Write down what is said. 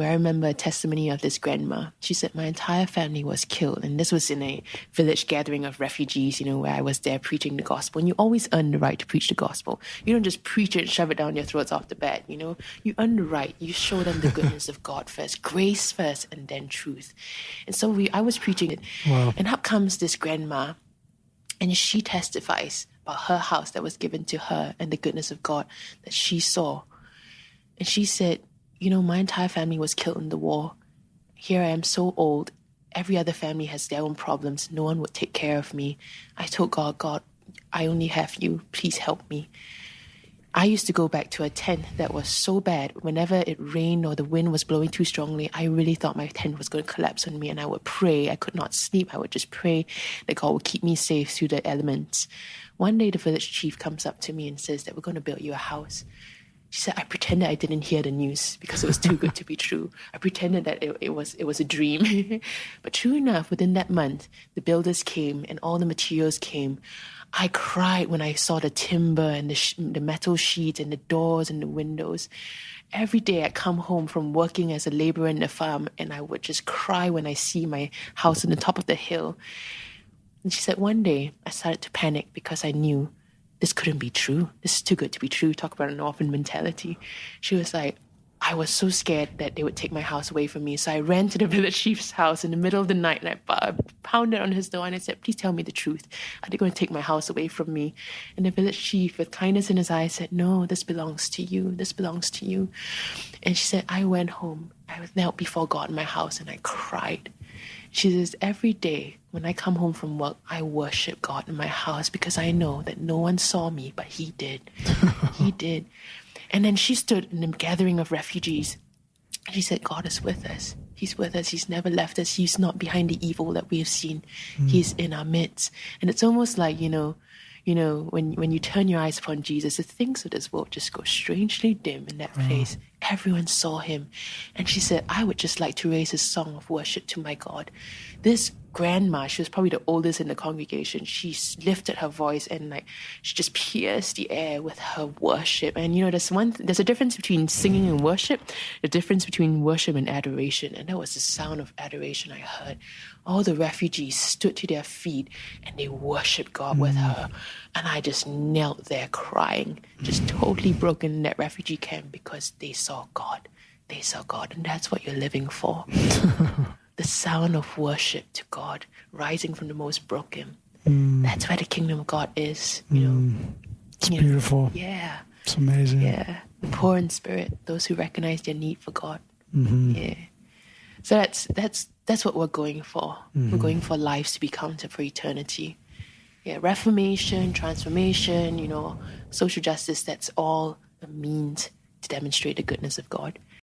I remember a testimony of this grandma. She said, my entire family was killed. And this was in a village gathering of refugees, where I was there preaching the gospel. And you always earn the right to preach the gospel. You don't just preach it and shove it down your throats off the bat, You earn the right. You show them the goodness of God first, grace first, and then truth. And so I was preaching it. Wow. And up comes this grandma, and she testifies about her house that was given to her and the goodness of God that she saw. And she said, my entire family was killed in the war. Here I am so old. Every other family has their own problems. No one would take care of me. I told God, I only have you. Please help me. I used to go back to a tent that was so bad. Whenever it rained or the wind was blowing too strongly, I really thought my tent was going to collapse on me, and I would pray. I could not sleep. I would just pray that God would keep me safe through the elements. One day the village chief comes up to me and says that we're going to build you a house. She said, I pretended I didn't hear the news because it was too good to be true. I pretended that it was a dream. But true enough, within that month, the builders came and all the materials came. I cried when I saw the timber and the metal sheets and the doors and the windows. Every day I'd come home from working as a laborer in the farm, and I would just cry when I see my house on the top of the hill. And she said, one day I started to panic because I knew this couldn't be true. This is too good to be true. Talk about an orphan mentality. She was like, I was so scared that they would take my house away from me. So I ran to the village chief's house in the middle of the night, and I pounded on his door and I said, please tell me the truth. Are they going to take my house away from me? And the village chief, with kindness in his eyes, said, no, this belongs to you. This belongs to you. And she said, I went home. I was knelt before God in my house and I cried. She says, every day when I come home from work, I worship God in my house because I know that no one saw me, but He did. He did. And then she stood in the gathering of refugees. And she said, God is with us. He's with us. He's never left us. He's not behind the evil that we have seen. He's in our midst. And it's almost like, when you turn your eyes upon Jesus, the things of this world just go strangely dim in that place. Everyone saw Him. And she said, I would just like to raise a song of worship to my God. This grandma, she was probably the oldest in the congregation. She lifted her voice and she just pierced the air with her worship. And there's a difference between singing and worship, the difference between worship and adoration. And that was the sound of adoration I heard. All the refugees stood to their feet and they worshiped God with her. And I just knelt there crying, just totally broken in that refugee camp because they saw God. They saw God. And that's what you're living for. The sound of worship to God rising from the most broken. That's where the kingdom of God is, It's beautiful. Yeah. It's amazing. Yeah. The poor in spirit, those who recognize their need for God. Mm-hmm. Yeah. So that's what we're going for. We're going for lives to be counted for eternity. Yeah. Reformation, transformation, social justice, that's all a means to demonstrate the goodness of God.